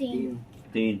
3।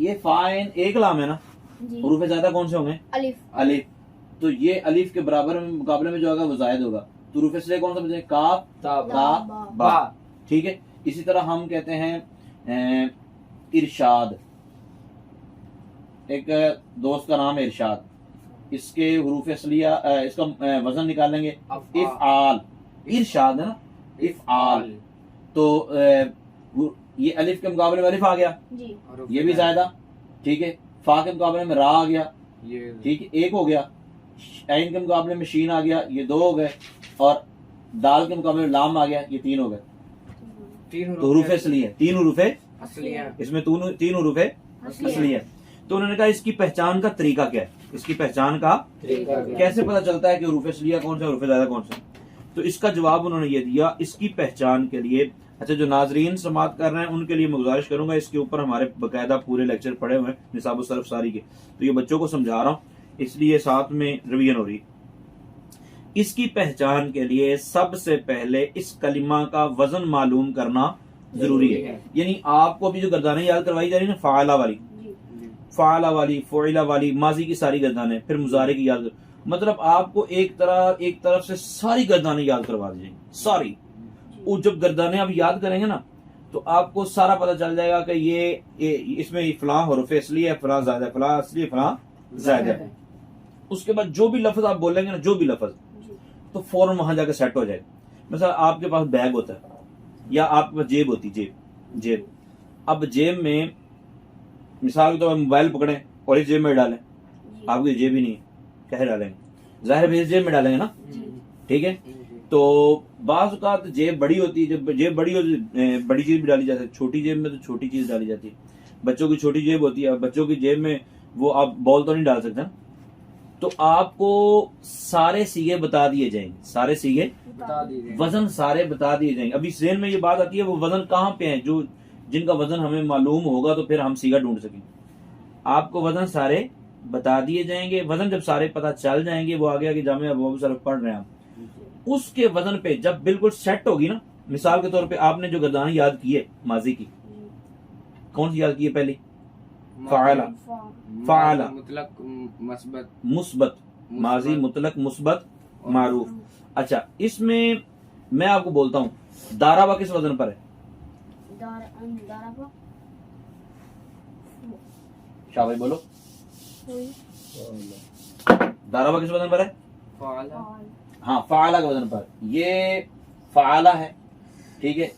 یہ فاعین ایک لام ہے نا, جی حروف زائدہ کون سے ہوں گے؟ الف الف. تو یہ الف کے برابر میں مقابلے میں جو ہوگا وہ زائد ہوگا. تو حروف اصلیہ کون سا بچے؟ کاف تا تا با با. ٹھیک ہے. اسی طرح ہم کہتے ہیں ارشاد, ایک دوست کا نام ہے ارشاد, اس کے حروف اصلیہ اس کا وزن نکالیں گے افعال. ارشاد ہے نا, افعال. تو یہ الف کے مقابلے میں الف آ گیا, جی یہ بھی زائدہ. ٹھیک ہے. فا کے مقابلے میں را آ گیا, یہ ٹھیک ہے, ایک ہو گیا. عین کے مقابلے میں شین آ گیا, یہ 2 ہو گئے. اور دال کے مقابلے میں لام آ گیا, یہ 3 ہو گئے. تین تو حروف اصلیہ 3 حروف اصلیہ اس میں 3 حروف اصلیہ. تو انہوں نے کہا اس کی پہچان کا طریقہ کیا ہے, اس کی پہچان کا کیسے پتہ چلتا ہے کہ حروف اصلیہ کون سا حروف زائدہ کون سا. تو اس کا جواب انہوں نے یہ دیا, اس کی پہچان کے لیے. اچھا, جو ناظرین سماعت کر رہے ہیں ان کے لیے میں گزارش کروں گا, اس کے اوپر ہمارے باقاعدہ پورے لیکچر پڑے ہوئے ہیں نصاب الصرف ساری کے, تو یہ بچوں کو سمجھا رہا ہوں اس لیے ساتھ میں ریویژن ہو رہی. اس کی پہچان کے لیے سب سے پہلے اس کلمہ کا وزن معلوم کرنا ضروری ہے. یعنی آپ کو ابھی جو گردانیں یاد کروائی جا رہی ہیں نا, فعالہ والی, فعالہ والی, فعلہ والی, ماضی کی ساری گردانیں, پھر مضارع کی یاد, مطلب آپ کو ایک طرف سے ساری گردانیں یاد کروا دی جائیں گی, ساری. وہ جب گردانیں آپ یاد کریں گے نا تو آپ کو سارا پتہ چل جائے گا کہ یہ اس میں فلاں حروف اصلی ہے, فلاں زائدہ ہے, فلاں اصلی ہے, فلاں زائدہ ہے. اس کے بعد جو بھی لفظ آپ بولیں گے نا, جو بھی لفظ, تو فوراً وہاں جا کے سیٹ ہو جائے. مثلا آپ کے پاس بیگ ہوتا ہے یا آپ کے پاس جیب ہوتی, جیب. اب جیب میں مثال کے طور پر موبائل پکڑیں اور اس جیب میں ڈالیں, آپ کی جیب ہی نہیں ہے, کیسے ڈالیں گے؟ ظاہر ہے اس جیب میں ڈالیں گے نا. ٹھیک ہے. تو بعض اوقات جیب بڑی ہوتی ہے, جب جیب بڑی ہوتی بڑی چیز بھی ڈالی جاتی ہے, چھوٹی جیب میں تو چھوٹی چیز ڈالی جاتی ہے. بچوں کی چھوٹی جیب ہوتی ہے, بچوں کی جیب میں وہ آپ بال تو نہیں ڈال سکتے نا. تو آپ کو سارے سیگے بتا دیے جائیں گے, سارے سیگے بتا دیجیے. وزن سارے بتا دیے جائیں گے. ابھی ذہن میں یہ بات آتی ہے وہ وزن کہاں پہ ہیں, جو جن کا وزن ہمیں معلوم ہوگا تو پھر ہم سیگا ڈھونڈ سکیں گے. آپ کو وزن سارے بتا دیے جائیں گے. وزن جب سارے پتہ چل جائیں گے, وہ آگے آگے جامعہ ابواب الصرف پڑھ رہے ہیں آپ, اس کے وزن پہ جب بالکل سیٹ ہوگی نا, مثال کے طور پہ آپ نے جو گردانیں یاد کی ہے ماضی کی, کون سی یاد کی ہے پہلی؟ فعالہ, فعالہ مطلق مثبت, مثبت, ماضی مطلق مثبت معروف. اچھا, اس میں آپ کو بولتا ہوں دارابا کس وزن پر ہے؟ شاہ بھائی بولو, دارابا کس وزن پر ہے؟ فعالہ. ہاں, فعالہ کے وزن پر. یہ فعالہ ہے, ٹھیک ہے,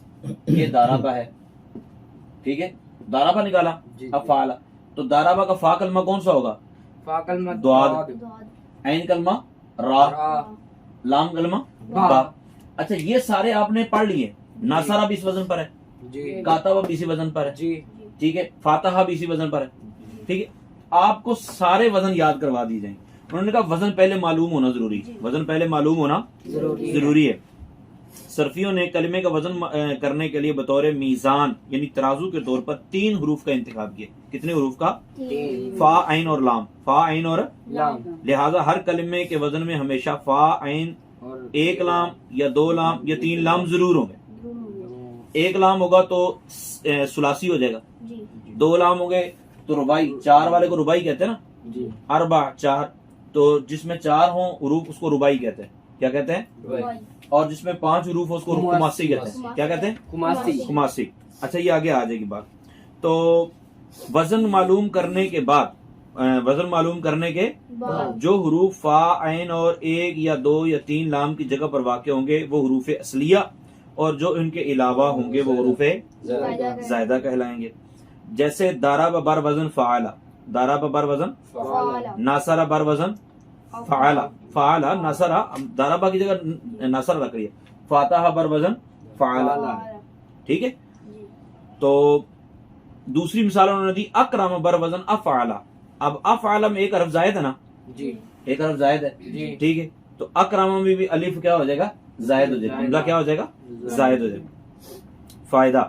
یہ دارابا ہے, ٹھیک ہے, دارابا نکالا. اب فعالہ, تو دارابا کا فا کلمہ کون سا ہوگا؟ فا کلمہ دعاد, عین کلمہ را, لام کلمہ با. اچھا, یہ سارے آپ نے پڑھ لیے. ناصرہ بھی اس وزن پر ہے, جی کاتبہ بھی اسی وزن پر ہے, جی ٹھیک ہے, فاتحہ بھی اسی وزن پر ہے, ٹھیک ہے. آپ کو سارے وزن یاد کروا دی جائیں. انہوں نے کہا وزن پہلے معلوم ہونا ضروری, وزن پہلے معلوم ہونا ضروری ہے. صرفیوں نے کلمے کا وزن کرنے کے لیے بطور میزان یعنی ترازو کے طور پر 3 حروف کا انتخاب کیا. کتنے حروف کا؟ فا, عین اور لام. فا, عین اور لام. لہذا ہر کلمے کے وزن میں ہمیشہ فا, عین, ایک لام یا 2 لام یا 3 لام ضرور ہوں گے. ایک لام ہوگا تو ثلاثی ہو جائے گا, 2 لام ہو گئے تو رباعی. 4 والے کو رباعی کہتے ہیں نا, جی. اربع 4, تو جس میں 4 ہوں حروف اس کو رباعی کہتے ہیں. کیا کہتے ہیں؟ اور جس میں 5 حروف ہو اس کو خماسی کہتے ہیں. کیا کہتے ہیں؟ خماسی. خماسی. اچھا, یہ آگے آ جائے گی بات. تو وزن معلوم کرنے کے بعد, وزن معلوم کرنے کے جو حروف فا, عین اور 1 یا 2 یا 3 لام کی جگہ پر واقع ہوں گے وہ حروف اصلیہ, اور جو ان کے علاوہ ہوں گے وہ حروف زائدہ کہلائیں گے. جیسے دارابا بر وزن فعالہ, دارابا بر وزن ناصرہ بر وزن فعالہ, فعالہ ناصرہ, دارابا کی جگہ ناصرہ رکھ رہی ہے. فاتحہ بر وزن فعالہ, ٹھیک ہے. تو دوسری مثال انہوں نے دی اکرم بر وزن افعالہ. اب افعالہ میں ایک حرف زائد ہے نا, جی. ایک حرف زائد ہے, جی. ٹھیک ہے. تو اکرم میں بھی الف کیا ہو جائے گا؟ زائد ہو جائے گا. حمزہ کیا ہو جائے گا؟ زائد ہو جائے گا. فائدہ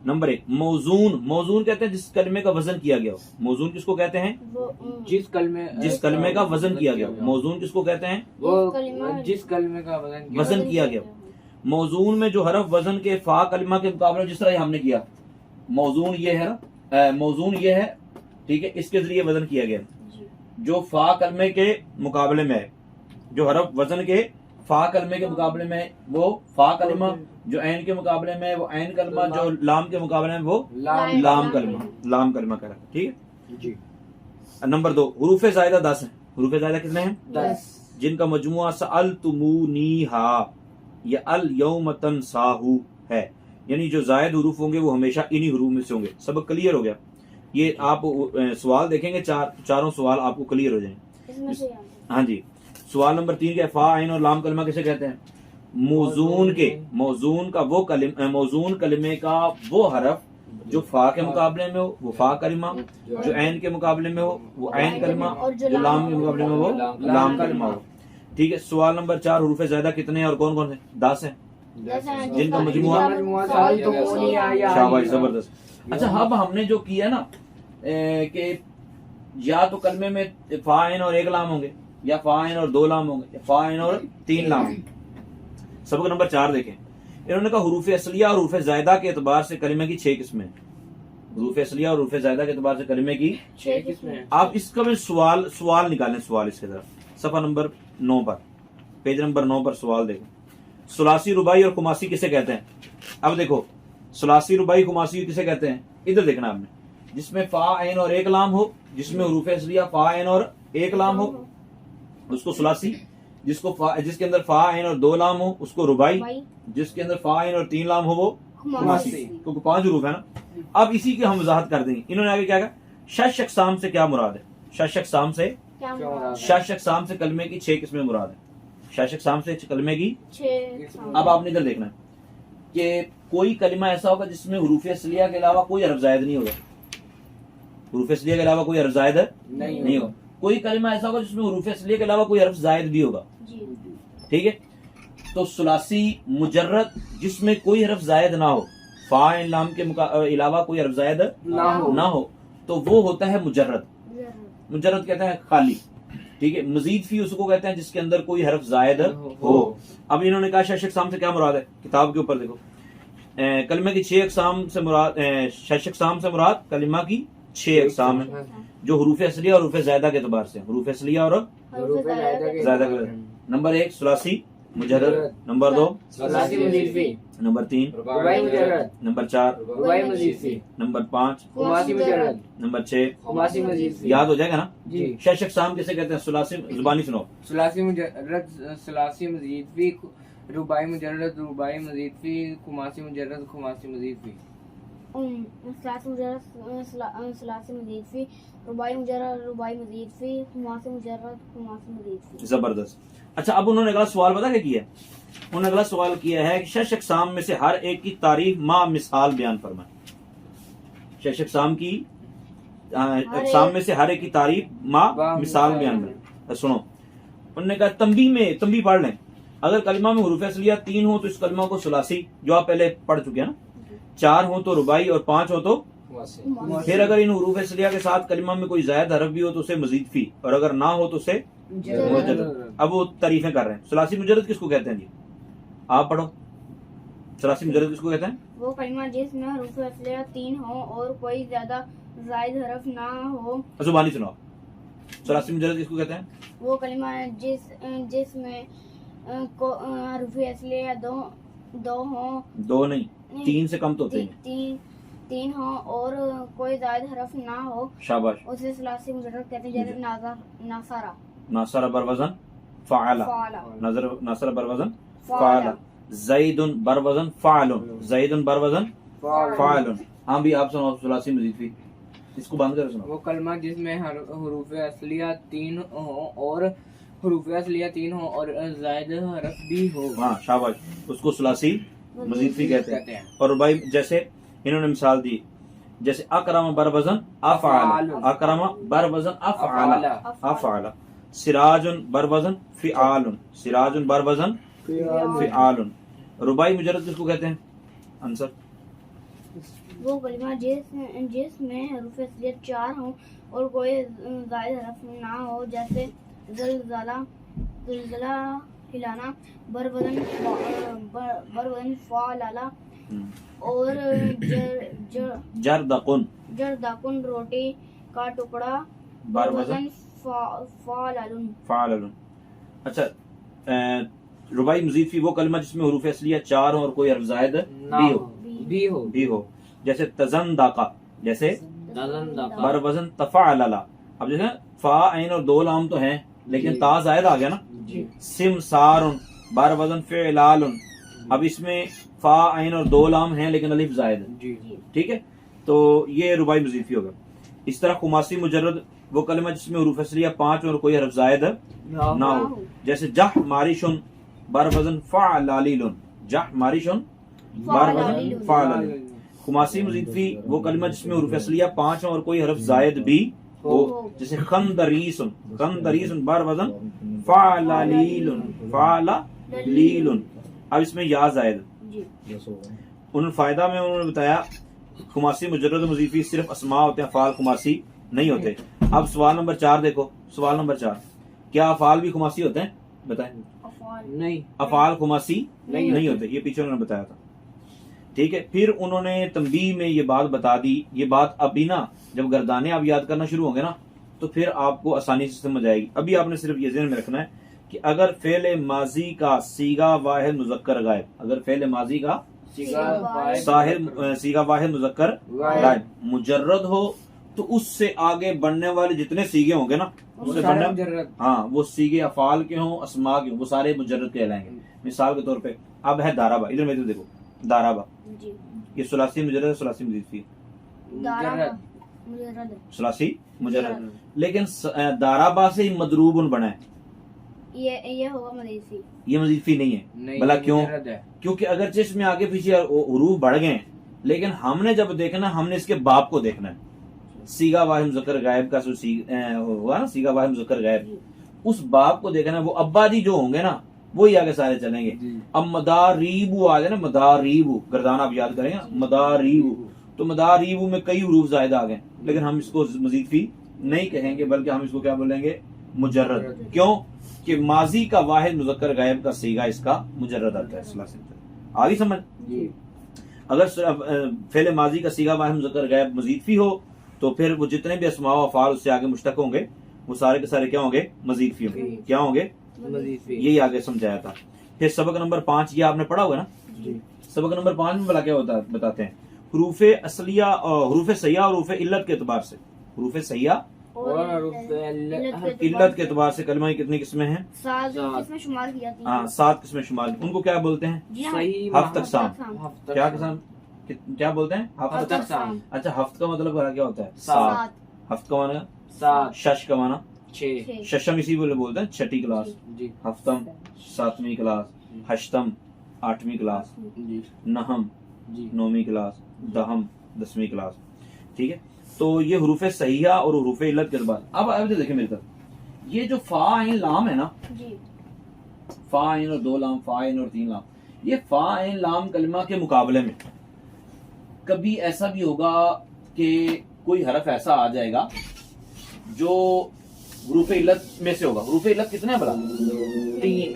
نمبر 1, موزون. موزون کہتے ہیں جس کلمے کا وزن کیا گیا ہو. موزون کس کو کہتے ہیں؟ جس کلمے کا وزن کیا گیا ہو. موزون کس کو کہتے ہیں؟ وہ جس کلمے کا وزن کیا گیا ہو. موزون میں جو حرف وزن کے فا کلمہ کے مقابلے جس طرح ہم نے کیا, موزون یہ ہے نا, موزون یہ ہے ٹھیک ہے، اس کے ذریعے وزن کیا گیا. جی جو فا کلمے کے مقابلے میں ہے، جو حرف وزن کے فا کلمے کے مقابلے میں ہے وہ فا کلمہ، جو عین کے مقابلے میں ہے وہ عین کلمہ، جو لام کے مقابلے میں وہ لام کلمہ کا رکھا. ٹھیک ہے. جی. نمبر 2، حروف زائدہ 10 ہیں. حروف زائدہ کتنے ہیں؟ 10. جن کا مجموعہ سألتمونیہا یا الیوم تنساہو ہے. یعنی جو زائد حروف ہوں گے وہ ہمیشہ انہی حروف میں سے ہوں گے. سبق کلیئر ہو گیا؟ یہ آپ سوال دیکھیں گے، چاروں سوال آپ کو کلیئر ہو جائیں. اس میں سے ہاں جی. سوال نمبر 3 کا فا عین اور لام کلمہ کسے کہتے ہیں؟ موزون کے، موزون کا وہ موزون کلمے کا وہ حرف جو فا کے مقابلے میں ہو وہ فا کلمہ، جو عین کے مقابلے میں ہو وہ عین کلمہ، جو لام کے مقابلے میں وہ لام کلمہ ہو. ٹھیک ہے. سوال نمبر 4، حروف زائدہ کتنے ہیں اور کون کون سے؟ 10 ہیں. جن کا مجموعہ شاباش، زبردست. اچھا اب ہم نے جو کیا نا کہ یا تو کلمے میں فا عین اور 1 لام ہوں گے، یا فا عین اور 2 لام ہوں گے، یا فا عین اور 3 لام ہوں گے. سبق نمبر 4 دیکھیں. انہوں نے کہا حروف اصلیہ اور حروف زائدہ کے اعتبار سے کلمے کی 6 قسمیں ہیں. حروف اصلیہ اور حروف زائدہ کے اعتبار سے کلمے کی 6 قسمیں. آپ اس کا میں سوال نکالیں. سوال اس کے طرف صفحہ نمبر 9 پر، پیج نمبر 9 پر سوال دیکھیں. ثلاثی، رباعی اور خماسی کسے کہتے ہیں؟ اب دیکھو ثلاثی، رباعی، خماسی کسے کہتے ہیں؟ ادھر دیکھنا آپ نے. جس میں فا عین اور 1 لام ہو، جس میں حروف اصلیہ فا عین اور 1 لام ہو اس کو ثلاثی، جس کے اندر فا عین اور 2 لام ہو اس کو رباعی، جس کے اندر فا عین اور 3 لام ہو وہ خماسی. کیونکہ 5 حروف ہے نا. اب اسی کی ہم وضاحت کر دیں گے. انہوں نے آگے کیا کہا؟ شش اقسام سے کیا مراد ہے؟ شش اقسام سے کلمے کی 6 قسمیں مراد ہے. شش اقسام سے کلمے کی 6. اب آپ نے ادھر دیکھنا ہے کہ کوئی کلمہ ایسا ہوگا جس میں حروف اصلیہ کے علاوہ کوئی حرف زائد نہیں ہوگا. حروف اصلیہ کے علاوہ کوئی حرف زائد نہیں ہوگا. کوئی کلمہ ایسا ہوگا جس میں حروف اصلیہ کے علاوہ کوئی حرف زائد بھی ہوگا. ٹھیک ہے. تو ثلاثی مجرد جس میں کوئی حرف زائد نہ ہو، فا عین لام کے علاوہ کوئی حرف زائد نہ ہو تو وہ ہوتا ہے مجرد. مجرد کہتے ہیں خالی. ٹھیک ہے. مزید فی اس کو کہتے ہیں جس کے اندر کوئی حرف زائد ہو. اب انہوں نے کہا شش اقسام سے کیا مراد ہے؟ کتاب کے اوپر دیکھو کلمہ کی 6 اقسام سے مراد، شش اقسام سے مراد کلمہ کی 6 اقسام ہیں جو حروف اصلیہ اور حروف زائدہ کے اعتبار سے. حروف اصلیہ اور زائدہ کے. نمبر 1 ثلاثی مجرد، نمبر 2 ثلاثی مزید فی، نمبر 3 رباعی مجرد، نمبر 4 رباعی مزید فی، نمبر 5 خماسی مجرد، نمبر 6 خماسی مزید فی. یاد ہو جائے گا نا. جی. شش اقسام کسے کہتے ہیں؟ ثلاثی زبانی سنو. ثلاثی مجرد، ثلاثی مزید فی، رباعی مجرد، رباعی مزید فی، خماسی مجرد، خماسی مزید فی. ثلاثی مزید فی، رباعی مجرد، رباعی مزید فی، خماسی مجرد، خماسی مزید فی. زبردست. اچھا اب انہوں نے اگلا سوال پتا کیا کیا ہے؟ انہوں نے اگلا سوال کیا ہے کہ شش اقسام میں سے ہر ایک کی تعریف ما مثال بیان فرمائیں. شش اقسام کی اقسام میں سے ہر ایک کی تعریف ما مثال بیان کریں. سنو انہوں نے کہا تنبیہ پڑھ لیں. اگر کلمہ میں حروف اصلیہ 3 ہو تو اس کلمہ کو ثلاثی جو آپ پہلے پڑھ چکے ہیں نا، 4 ہو تو رباعی اور 5 ہو تو. پھر اگر ان حروف اصلیہ کے ساتھ کلمہ میں کوئی زائد حرف بھی ہو تو اسے مزید فی، اور اگر نہ ہو تو اسے مجرد. اب وہ تعریفیں کر رہے ہیں. ثلاثی مجرد کس کو کہتے ہیں جی؟ آپ پڑھو. ثلاثی مجرد کس کو کہتے ہیں؟ وہ کلمہ جس میں حروف اصلیہ 3 ہو اور کوئی زیادہ زائد حرف نہ ہو. زبانی سناؤ. ثلاثی مجرد کس کو کہتے ہیں؟ وہ کلمہ جس میں حروف اصلیہ 2 ہوں. 2 نہیں، 3 سے کم تو ہوتے ہیں. 3 ہوں اور کوئی زائد حرف نہ ہو شاباش. اسے ثلاثی مجرد کہتے ہیں. جیسے ناصرہ، ناصر بروزن فعل، ناصر بروزن فعل. زید بروزن فعل، زید بروزن فعل. ہاں بھی آپ سنو ثلاثی مزید فی. اس کو بند کر سنو. وہ کلمہ جس میں حروف اصلیہ 3 ہوں اور حروف اصلیہ 3 ہوں اور زائد حرف بھی ہو. ہاں شاباش. اس کو ثلاثی مزید فی کہتے ہیں. اور رباعی جیسے انہوں نے مثال دی، جیسے اکرم بروزن افعل، اکرم بروزن افعل افعل. سراج بروزن فعال، سراج بروزن فعال. رباعی مجرد کس کو کہتے ہیں؟ آنسر. وہ کلمہ جس میں حروف اصلیہ 4 ہوں اور کوئی زائد حرف نہ ہو، جیسے زلزلہ ہلانا، بروزن فعلالہ، اور جردقن روٹی کا ٹکڑا بر وزن فعلن فعلن. اچھا رباعی مزید فی وہ کلمہ جس میں حروف اصلیہ 4 ہوں اور کوئی حرف زائد بھی ہو جیسے تزندقہ، جیسے بر وزن تفعلل. اب جیسے فا عین اور 2 لام تو ہیں لیکن تا زائد آ گیا نا. سمسار بر وزن فعلال. اب اس میں فا عین اور 2 لام ہیں لیکن الف زائد ہے. ٹھیک ہے، تو یہ رباعی مزید فی ہوگا. اس طرح خماسی مجرد وہ کلمہ جس میں حروف اصلیہ 5 اور کوئی حرف زائد نہ ہو جیسے جہ مارشن بر وزن فعلالیل. جہ مارشن بر وزن فعلالیل. خماسی مزید فی وہ کلمہ جس میں حروف اصلیہ 5 اور کوئی حرف زائد بھی ہو جیسے خندریسن. خندریسن بر وزن فعلالیل فعلالیل. اب اس میں یا زائد. ان فائدہ میں انہوں نے بتایا خماسی مجرد مزید فی صرف اسماء ہوتے ہیں، افعال خماسی نہیں ہوتے. اب سوال نمبر 4 دیکھو. سوال نمبر 4 کیا افعال بھی خماسی ہوتے ہیں؟ بتائیں. نہیں، افعال خماسی نہیں ہوتے، یہ پیچھے انہوں نے بتایا تھا. ٹھیک ہے، پھر انہوں نے تنبیہ میں یہ بات بتا دی. یہ بات ابھی نا جب گردانے آپ یاد کرنا شروع ہوں گے نا تو پھر آپ کو آسانی سے سمجھ آئے گی. ابھی آپ نے صرف یہ ذہن میں رکھنا ہے کہ اگر فعل ماضی کا صیغہ واحد مذکر غائب، اگر فعل ماضی کا صیغہ واحد مذکر غائب مجرد ہو تو اس سے آگے بڑھنے والے جتنے صیغے ہوں گے نا اس سے بڑھنے، ہاں وہ صیغے افعال کے ہوں اسماء کے ہوں وہ سارے مجرد کہلائیں گے. مثال کے طور پہ اب ہے دارابا. ادھر میں دیکھو دارابا، یہ ثلاثی مجرد ہے، ثلاثی مزید فی ثلاثی مجرد. لیکن دارابا سے ہی مضروبن بنا ہے، یہ ہوگا مزید فی. یہ مزید فی نہیں ہے. بھلا کیوں؟ کیونکہ اگرچہ اس میں آگے پیچھے حروف بڑھ گئے ہیں لیکن ہم نے جب دیکھنا ہم نے اس کے باپ کو دیکھنا ہے. صیغہ واحد مذکر غائب کا جو ہوا نا صیغہ واحد مذکر غائب، اس باپ کو دیکھنا ہے. وہ ابا جی جو ہوں گے نا وہی آگے سارے چلیں گے. اب مداریبو آ جائے نا، مداریبو گردان آپ یاد کریں گے مداریبو، تو مداریبو میں کئی حروف زائد آ گئے لیکن ہم اس کو مزید فی نہیں کہیں گے بلکہ ہم اس کو کیا بولیں گے؟ مجرد. کیوں کہ ماضی کا واحد مذکر غائب کا صیغہ اس کا مجرد آتا ہے. آگے سمجھ. اگر فعل ماضی کا صیغہ واحد مذکر غائب مزید فی ہو تو پھر وہ جتنے بھی اسماء و افعال اس سے آگے مشتق ہوں گے وہ سارے کے سارے کیا ہوں گے؟ مزید فی ہوں گے. کیا ہوں گے؟ یہی آگے سمجھایا تھا. پھر سبق نمبر 5 یہ آپ نے پڑھا ہوگا نا. سبق نمبر 5 میں بلا کیا ہوتا ہے بتاتے ہیں. حروف اصلیہ حروف سیاہ اور حروف علت کے اعتبار سے، حروف سیاہ اور علت کے اعتبار سے کلمہ کی کتنی قسمیں ہیں؟ 7 قسمیں شمار کی جاتی ہیں. ہاں 7 قسمیں شمار. ان کو کیا بولتے ہیں؟ ہفت اقسام. کیا قسم کیا بولتے ہیں؟ ہفت اقسام. اچھا ہفت کا مطلب کیا ہوتا ہے؟ 7. ہفت کا معنی 7. شش کا معنی 6. ششم اسی بولتے ہیں 6ٹھی کلاس. ہفتم 7ویں کلاس، ہشتم 8ویں کلاس، نہم 9ویں کلاس، دہم 10ویں کلاس. ٹھیک ہے، تو یہ حروف صحیحہ اور حروف علت کے اعتبار. اب دیکھیں میری طرف، یہ جو فا عین لام ہے نا، فا عین اور 2 لام، فا عین اور 3 لام، یہ فا عین لام کلمہ کے مقابلے میں کبھی ایسا بھی ہوگا کہ کوئی حرف ایسا آ جائے گا جو حروف علت میں سے ہوگا. حروف علت کتنے ہیں بلا؟ 3.